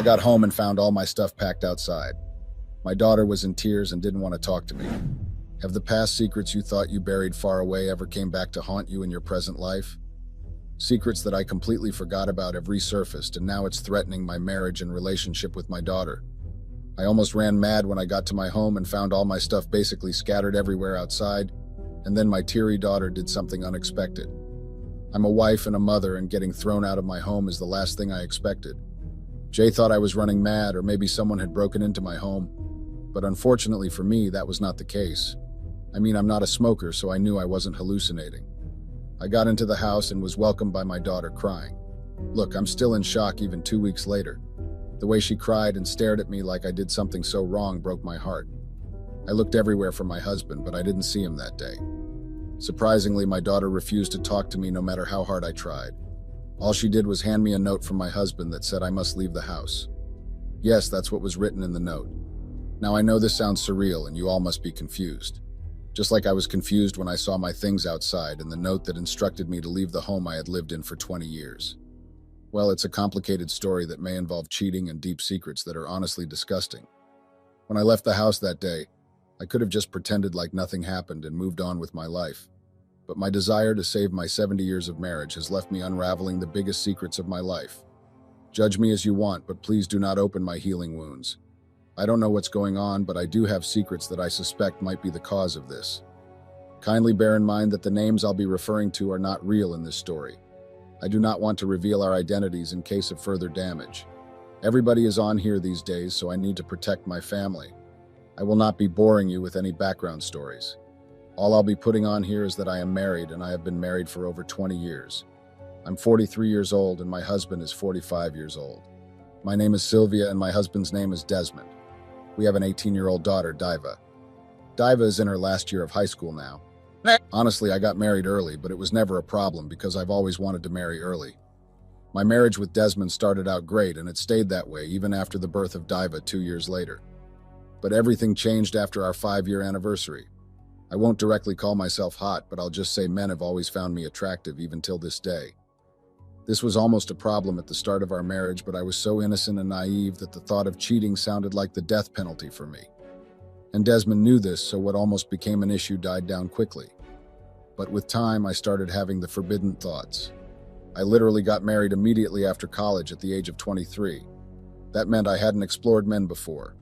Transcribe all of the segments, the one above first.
I got home and found all my stuff packed outside. My daughter was in tears and didn't want to talk to me. Have the past secrets you thought you buried far away ever came back to haunt you in your present life? Secrets that I completely forgot about have resurfaced, and now it's threatening my marriage and relationship with my daughter. I almost ran mad when I got to my home and found all my stuff basically scattered everywhere outside, and then my teary daughter did something unexpected. I'm a wife and a mother, and getting thrown out of my home is the last thing I expected. Jay thought I was running mad, or maybe someone had broken into my home, but unfortunately for me, that was not the case. I mean, I'm not a smoker, so I knew I wasn't hallucinating. I got into the house and was welcomed by my daughter crying. Look, I'm still in shock even 2 weeks later. The way she cried and stared at me like I did something so wrong broke my heart. I looked everywhere for my husband, but I didn't see him that day. Surprisingly, my daughter refused to talk to me no matter how hard I tried. All she did was hand me a note from my husband that said I must leave the house. Yes, that's what was written in the note. Now I know this sounds surreal and you all must be confused. Just like I was confused when I saw my things outside and the note that instructed me to leave the home I had lived in for 20 years. Well, it's a complicated story that may involve cheating and deep secrets that are honestly disgusting. When I left the house that day, I could have just pretended like nothing happened and moved on with my life. But my desire to save my 70 years of marriage has left me unraveling the biggest secrets of my life. Judge me as you want, but please do not open my healing wounds. I don't know what's going on, but I do have secrets that I suspect might be the cause of this. Kindly bear in mind that the names I'll be referring to are not real in this story. I do not want to reveal our identities in case of further damage. Everybody is on here these days, so I need to protect my family. I will not be boring you with any background stories. All I'll be putting on here is that I am married, and I have been married for over 20 years. I'm 43 years old, and my husband is 45 years old. My name is Sylvia, and my husband's name is Desmond. We have an 18-year-old daughter, Diva. Diva is in her last year of high school now. Honestly, I got married early, but it was never a problem because I've always wanted to marry early. My marriage with Desmond started out great, and it stayed that way even after the birth of Diva 2 years later. But everything changed after our 5-year anniversary. I won't directly call myself hot, but I'll just say men have always found me attractive even till this day. This was almost a problem at the start of our marriage, but I was so innocent and naive that the thought of cheating sounded like the death penalty for me. And Desmond knew this, so what almost became an issue died down quickly. But with time, I started having the forbidden thoughts. I literally got married immediately after college at the age of 23. That meant I hadn't explored men before.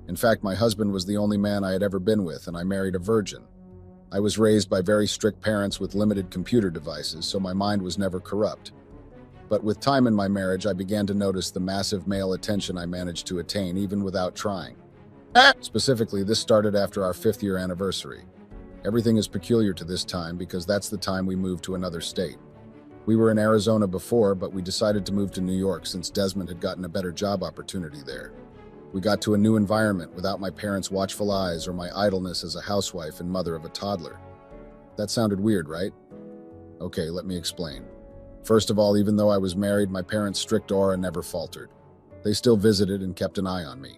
In fact, my husband was the only man I had ever been with, and I married a virgin. I was raised by very strict parents with limited computer devices, so my mind was never corrupt. But with time in my marriage, I began to notice the massive male attention I managed to attain even without trying. Specifically, this started after our 5th-year anniversary. Everything is peculiar to this time because that's the time we moved to another state. We were in Arizona before, but we decided to move to New York since Desmond had gotten a better job opportunity there. We got to a new environment without my parents' watchful eyes or my idleness as a housewife and mother of a toddler. That sounded weird, right? Okay, let me explain. First of all, even though I was married, my parents' strict aura never faltered. They still visited and kept an eye on me.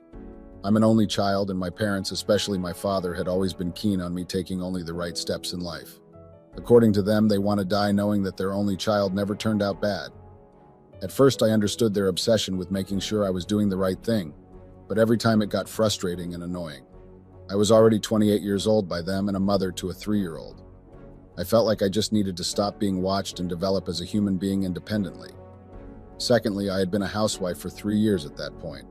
I'm an only child, and my parents, especially my father, had always been keen on me taking only the right steps in life. According to them, they want to die knowing that their only child never turned out bad. At first, I understood their obsession with making sure I was doing the right thing, but every time it got frustrating and annoying. I was already 28 years old by then and a mother to a 3-year-old. I felt like I just needed to stop being watched and develop as a human being independently. Secondly, I had been a housewife for 3 years at that point.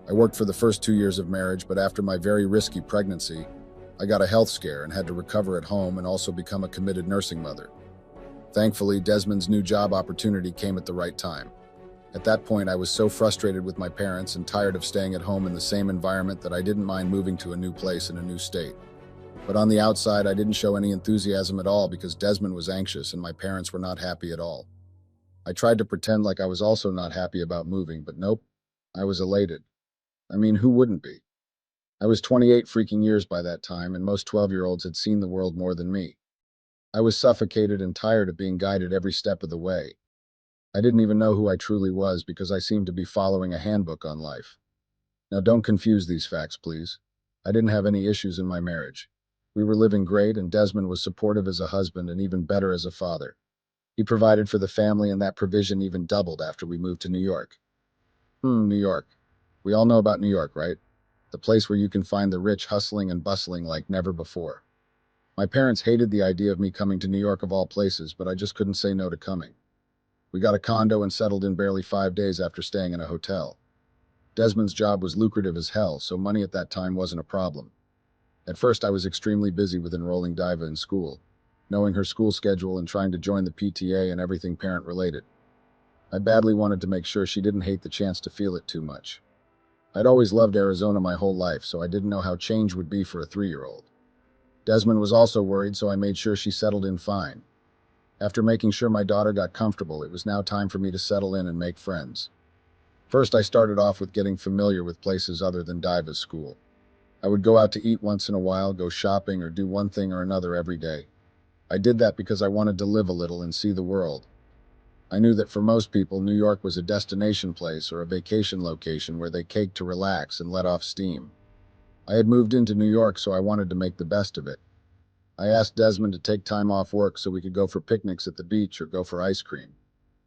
I worked for the first 2 years of marriage, but after my very risky pregnancy, I got a health scare and had to recover at home and also become a committed nursing mother. Thankfully, Desmond's new job opportunity came at the right time. At that point, I was so frustrated with my parents and tired of staying at home in the same environment that I didn't mind moving to a new place in a new state. But on the outside, I didn't show any enthusiasm at all because Desmond was anxious and my parents were not happy at all. I tried to pretend like I was also not happy about moving, but nope, I was elated. I mean, who wouldn't be? I was 28 freaking years by that time, and most 12-year-olds had seen the world more than me. I was suffocated and tired of being guided every step of the way. I didn't even know who I truly was because I seemed to be following a handbook on life. Now, don't confuse these facts, please. I didn't have any issues in my marriage. We were living great, and Desmond was supportive as a husband and even better as a father. He provided for the family, and that provision even doubled after we moved to New York. New York. We all know about New York, right? The place where you can find the rich hustling and bustling like never before. My parents hated the idea of me coming to New York of all places, but I just couldn't say no to coming. We got a condo and settled in barely 5 days after staying in a hotel. Desmond's job was lucrative as hell, so money at that time wasn't a problem. At first, I was extremely busy with enrolling Diva in school, knowing her school schedule and trying to join the PTA and everything parent related. I badly wanted to make sure she didn't hate the chance to feel it too much. I'd always loved Arizona my whole life, so I didn't know how change would be for a 3-year-old. Desmond was also worried, so I made sure she settled in fine. After making sure my daughter got comfortable, it was now time for me to settle in and make friends. First, I started off with getting familiar with places other than Diva's school. I would go out to eat once in a while, go shopping, or do one thing or another every day. I did that because I wanted to live a little and see the world. I knew that for most people, New York was a destination place or a vacation location where they caked to relax and let off steam. I had moved into New York, so I wanted to make the best of it. I asked Desmond to take time off work so we could go for picnics at the beach or go for ice cream.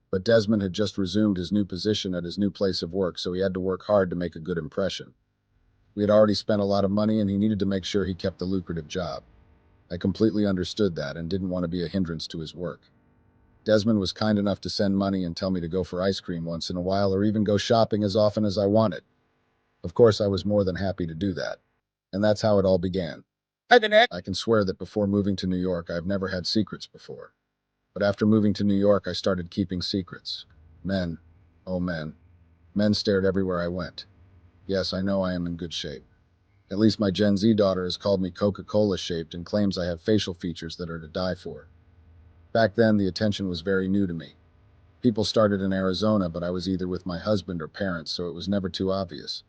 But Desmond had just resumed his new position at his new place of work, so he had to work hard to make a good impression. We had already spent a lot of money and he needed to make sure he kept the lucrative job. I completely understood that and didn't want to be a hindrance to his work. Desmond was kind enough to send money and tell me to go for ice cream once in a while or even go shopping as often as I wanted. Of course, I was more than happy to do that. And that's how it all began. I can swear that before moving to New York, I've never had secrets before. But after moving to New York, I started keeping secrets. Men, oh men, men stared everywhere I went. Yes, I know I am in good shape. At least my Gen Z daughter has called me Coca-Cola shaped and claims I have facial features that are to die for. Back then, the attention was very new to me. People started in Arizona, but I was either with my husband or parents, so it was never too obvious.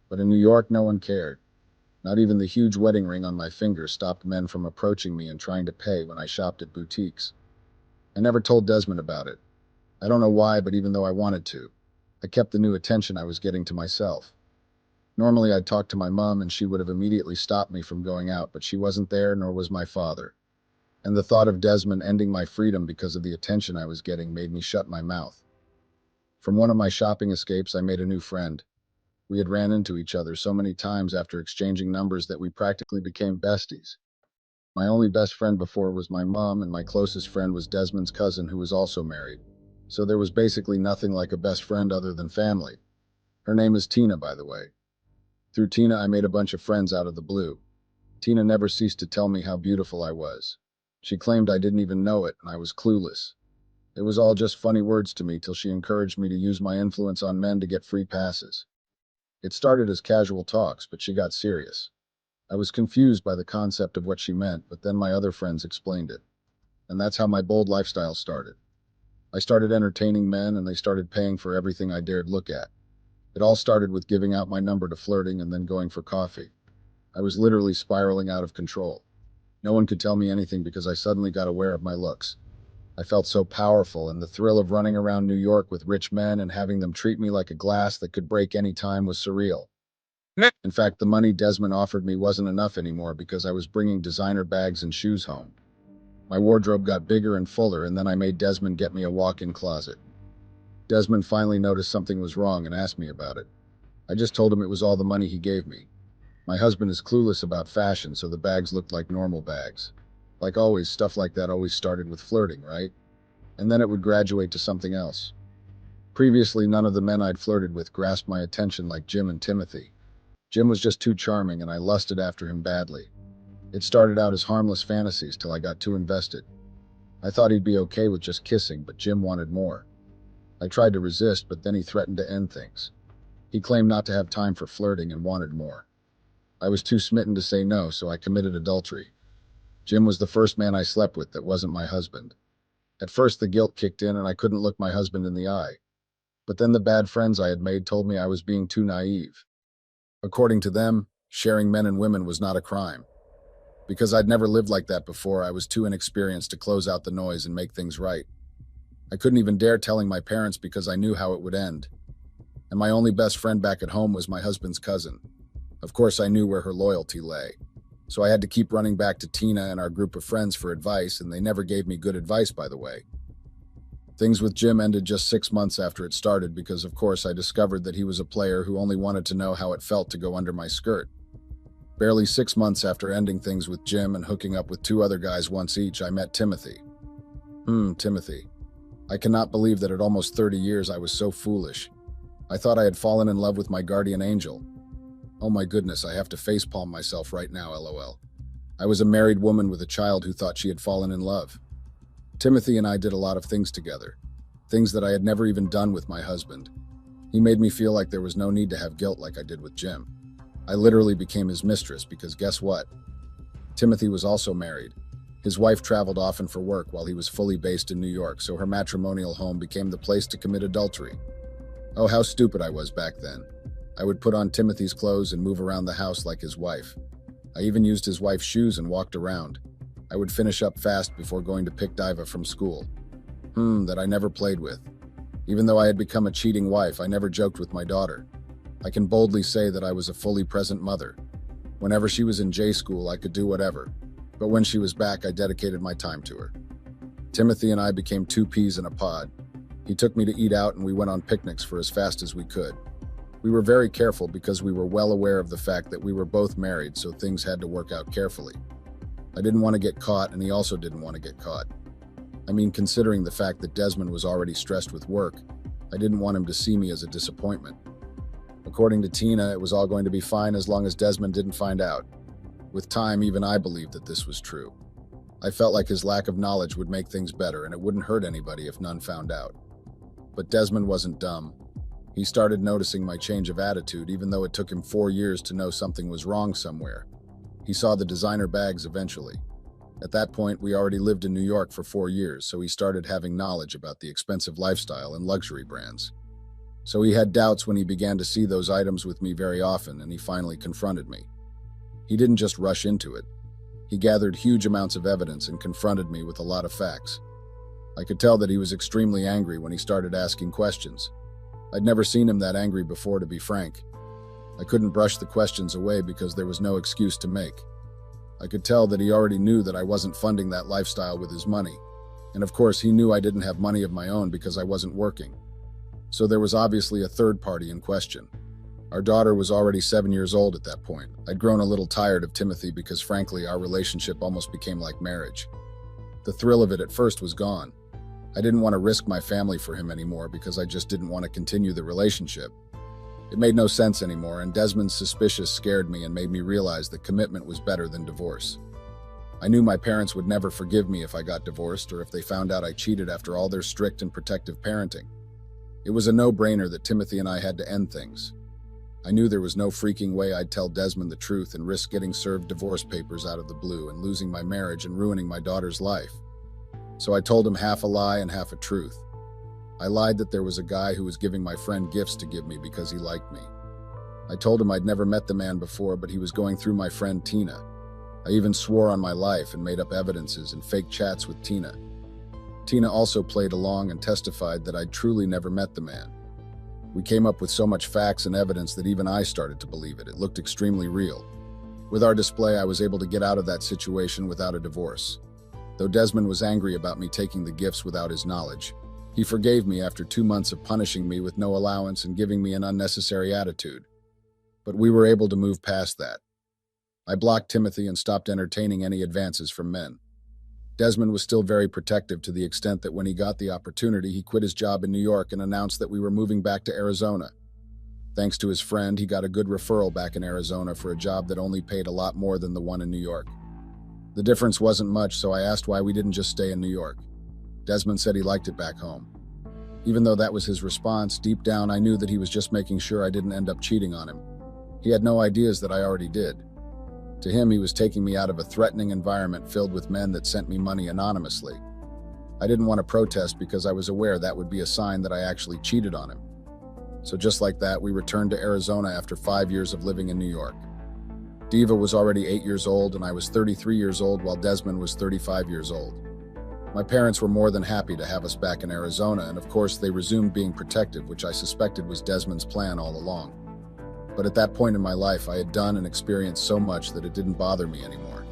But in New York, no one cared. Not even the huge wedding ring on my finger stopped men from approaching me and trying to pay when I shopped at boutiques. I never told Desmond about it. I don't know why, but even though I wanted to, I kept the new attention I was getting to myself. Normally, I'd talk to my mom and she would have immediately stopped me from going out, but she wasn't there, nor was my father. And the thought of Desmond ending my freedom because of the attention I was getting made me shut my mouth. From one of my shopping escapes, I made a new friend. We had ran into each other so many times after exchanging numbers that we practically became besties. My only best friend before was my mom, and my closest friend was Desmond's cousin, who was also married. So there was basically nothing like a best friend other than family. Her name is Tina, by the way. Through Tina, I made a bunch of friends out of the blue. Tina never ceased to tell me how beautiful I was. She claimed I didn't even know it, and I was clueless. It was all just funny words to me till she encouraged me to use my influence on men to get free passes. It started as casual talks, but she got serious. I was confused by the concept of what she meant, but then my other friends explained it. And that's how my bold lifestyle started. I started entertaining men, and they started paying for everything I dared look at. It all started with giving out my number to flirting and then going for coffee. I was literally spiraling out of control. No one could tell me anything because I suddenly got aware of my looks. I felt so powerful, and the thrill of running around New York with rich men and having them treat me like a glass that could break any time was surreal. In fact, the money Desmond offered me wasn't enough anymore because I was bringing designer bags and shoes home. My wardrobe got bigger and fuller, and then I made Desmond get me a walk-in closet. Desmond finally noticed something was wrong and asked me about it. I just told him it was all the money he gave me. My husband is clueless about fashion, so the bags looked like normal bags. Like always, stuff like that always started with flirting, right? And then it would graduate to something else. Previously, none of the men I'd flirted with grasped my attention like Jim and Timothy. Jim was just too charming, and I lusted after him badly. It started out as harmless fantasies till I got too invested. I thought he'd be okay with just kissing, but Jim wanted more. I tried to resist, but then he threatened to end things. He claimed not to have time for flirting and wanted more. I was too smitten to say no, so I committed adultery. Jim was the first man I slept with that wasn't my husband. At first, the guilt kicked in and I couldn't look my husband in the eye. But then the bad friends I had made told me I was being too naive. According to them, sharing men and women was not a crime. Because I'd never lived like that before, I was too inexperienced to close out the noise and make things right. I couldn't even dare telling my parents because I knew how it would end. And my only best friend back at home was my husband's cousin. Of course, I knew where her loyalty lay. So I had to keep running back to Tina and our group of friends for advice, and they never gave me good advice, by the way. Things with Jim ended just 6 months after it started because, of course, I discovered that he was a player who only wanted to know how it felt to go under my skirt. Barely 6 months after ending things with Jim and hooking up with two other guys once each, I met Timothy. Timothy. I cannot believe that at almost 30 years I was so foolish. I thought I had fallen in love with my guardian angel. Oh my goodness, I have to facepalm myself right now, lol. I was a married woman with a child who thought she had fallen in love. Timothy and I did a lot of things together, things that I had never even done with my husband. He made me feel like there was no need to have guilt like I did with Jim. I literally became his mistress because guess what? Timothy was also married. His wife traveled often for work while he was fully based in New York, so her matrimonial home became the place to commit adultery. Oh, how stupid I was back then. I would put on Timothy's clothes and move around the house like his wife. I even used his wife's shoes and walked around. I would finish up fast before going to pick Diva from school. That I never played with. Even though I had become a cheating wife, I never joked with my daughter. I can boldly say that I was a fully present mother. Whenever she was in J school, I could do whatever. But when she was back, I dedicated my time to her. Timothy and I became two peas in a pod. He took me to eat out and we went on picnics for as fast as we could. We were very careful because we were well aware of the fact that we were both married, so things had to work out carefully. I didn't want to get caught, and he also didn't want to get caught. I mean, considering the fact that Desmond was already stressed with work, I didn't want him to see me as a disappointment. According to Tina, it was all going to be fine as long as Desmond didn't find out. With time, even I believed that this was true. I felt like his lack of knowledge would make things better, and it wouldn't hurt anybody if none found out. But Desmond wasn't dumb. He started noticing my change of attitude, even though it took him 4 years to know something was wrong somewhere. He saw the designer bags eventually. At that point, we already lived in New York for 4 years, so he started having knowledge about the expensive lifestyle and luxury brands. So he had doubts when he began to see those items with me very often, and he finally confronted me. He didn't just rush into it. He gathered huge amounts of evidence and confronted me with a lot of facts. I could tell that he was extremely angry when he started asking questions. I'd never seen him that angry before, to be frank. I couldn't brush the questions away because there was no excuse to make. I could tell that he already knew that I wasn't funding that lifestyle with his money. And of course, he knew I didn't have money of my own because I wasn't working. So there was obviously a third party in question. Our daughter was already 7 years old at that point. I'd grown a little tired of Timothy because frankly, our relationship almost became like marriage. The thrill of it at first was gone. I didn't want to risk my family for him anymore because I just didn't want to continue the relationship. It made no sense anymore, and Desmond's suspicious scared me and made me realize that commitment was better than divorce. I knew my parents would never forgive me if I got divorced or if they found out I cheated after all their strict and protective parenting. It was a no-brainer that Timothy and I had to end things. I knew there was no freaking way I'd tell Desmond the truth and risk getting served divorce papers out of the blue and losing my marriage and ruining my daughter's life. So I told him half a lie and half a truth. I lied that there was a guy who was giving my friend gifts to give me because he liked me. I told him I'd never met the man before, but he was going through my friend Tina. I even swore on my life and made up evidences and fake chats with Tina. Tina also played along and testified that I'd truly never met the man. We came up with so much facts and evidence that even I started to believe it. It looked extremely real. With our display, I was able to get out of that situation without a divorce. Though Desmond was angry about me taking the gifts without his knowledge, he forgave me after 2 months of punishing me with no allowance and giving me an unnecessary attitude. But we were able to move past that. I blocked Timothy and stopped entertaining any advances from men. Desmond was still very protective to the extent that when he got the opportunity, he quit his job in New York and announced that we were moving back to Arizona. Thanks to his friend, he got a good referral back in Arizona for a job that only paid a lot more than the one in New York. The difference wasn't much, so I asked why we didn't just stay in New York. Desmond said he liked it back home. Even though that was his response, deep down I knew that he was just making sure I didn't end up cheating on him. He had no ideas that I already did. To him, he was taking me out of a threatening environment filled with men that sent me money anonymously. I didn't want to protest because I was aware that would be a sign that I actually cheated on him. So just like that, we returned to Arizona after 5 years of living in New York. Diva was already 8 years old and I was 33 years old while Desmond was 35 years old. My parents were more than happy to have us back in Arizona, and of course they resumed being protective, which I suspected was Desmond's plan all along. But at that point in my life, I had done and experienced so much that it didn't bother me anymore.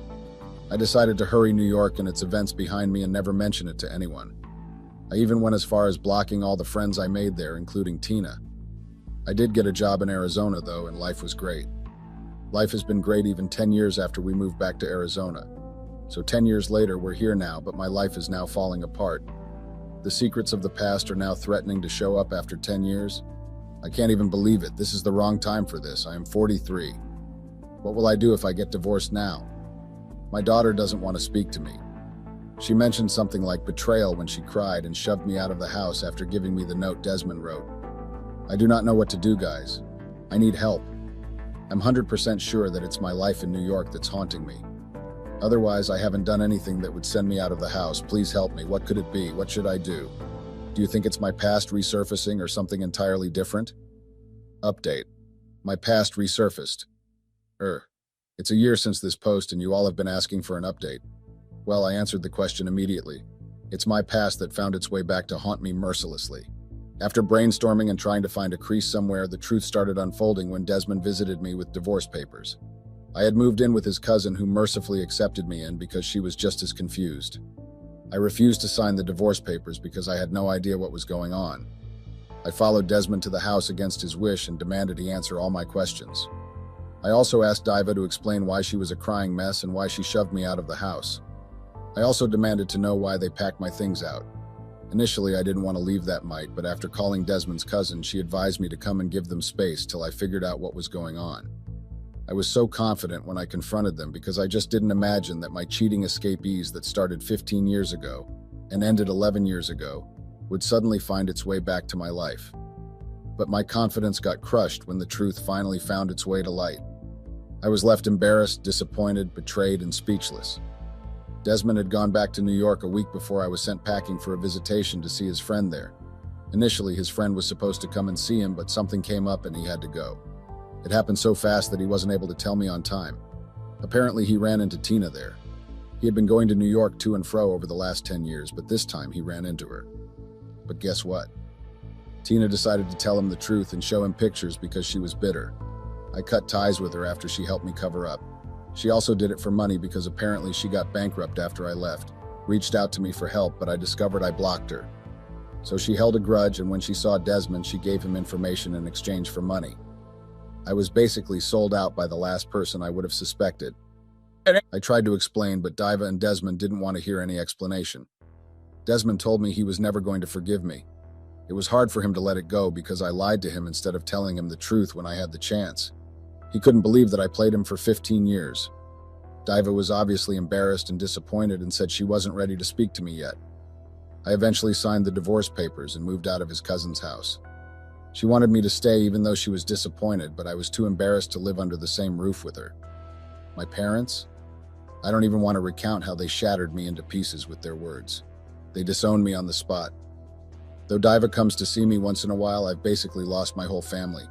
I decided to hurry New York and its events behind me and never mention it to anyone. I even went as far as blocking all the friends I made there, including Tina. I did get a job in Arizona, though, and life was great. Life has been great even 10 years after we moved back to Arizona. So 10 years later, we're here now, but my life is now falling apart. The secrets of the past are now threatening to show up after 10 years. I can't even believe it. This is the wrong time for this. I am 43. What will I do if I get divorced now? My daughter doesn't want to speak to me. She mentioned something like betrayal when she cried and shoved me out of the house after giving me the note Desmond wrote. I do not know what to do, guys. I need help. I'm 100% sure that it's my life in New York that's haunting me. Otherwise, I haven't done anything that would send me out of the house. Please help me. What could it be? What should I do? Do you think it's my past resurfacing or something entirely different? Update. My past resurfaced. It's a year since this post and you all have been asking for an update. Well, I answered the question immediately. It's my past that found its way back to haunt me mercilessly. After brainstorming and trying to find a crease somewhere, the truth started unfolding when Desmond visited me with divorce papers. I had moved in with his cousin who mercifully accepted me in because she was just as confused. I refused to sign the divorce papers because I had no idea what was going on. I followed Desmond to the house against his wish and demanded he answer all my questions. I also asked Diva to explain why she was a crying mess and why she shoved me out of the house. I also demanded to know why they packed my things out. Initially, I didn't want to leave that night, but after calling Desmond's cousin, she advised me to come and give them space till I figured out what was going on. I was so confident when I confronted them because I just didn't imagine that my cheating escapees that started 15 years ago and ended 11 years ago would suddenly find its way back to my life. But my confidence got crushed when the truth finally found its way to light. I was left embarrassed, disappointed, betrayed, and speechless. Desmond had gone back to New York a week before I was sent packing for a visitation to see his friend there. Initially, his friend was supposed to come and see him, but something came up and he had to go. It happened so fast that he wasn't able to tell me on time. Apparently, he ran into Tina there. He had been going to New York to and fro over the last 10 years, but this time he ran into her. But guess what? Tina decided to tell him the truth and show him pictures because she was bitter. I cut ties with her after she helped me cover up. She also did it for money because apparently she got bankrupt after I left, reached out to me for help, but I discovered I blocked her. So she held a grudge, and when she saw Desmond, she gave him information in exchange for money. I was basically sold out by the last person I would have suspected. I tried to explain, but Diva and Desmond didn't want to hear any explanation. Desmond told me he was never going to forgive me. It was hard for him to let it go because I lied to him instead of telling him the truth when I had the chance. He couldn't believe that I played him for 15 years. Diva was obviously embarrassed and disappointed and said she wasn't ready to speak to me yet. I eventually signed the divorce papers and moved out of his cousin's house. She wanted me to stay even though she was disappointed, but I was too embarrassed to live under the same roof with her. My parents? I don't even want to recount how they shattered me into pieces with their words. They disowned me on the spot. Though Diva comes to see me once in a while, I've basically lost my whole family.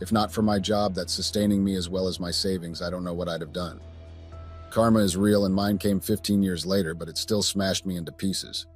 If not for my job that's sustaining me as well as my savings, I don't know what I'd have done. Karma is real and mine came 15 years later, but it still smashed me into pieces.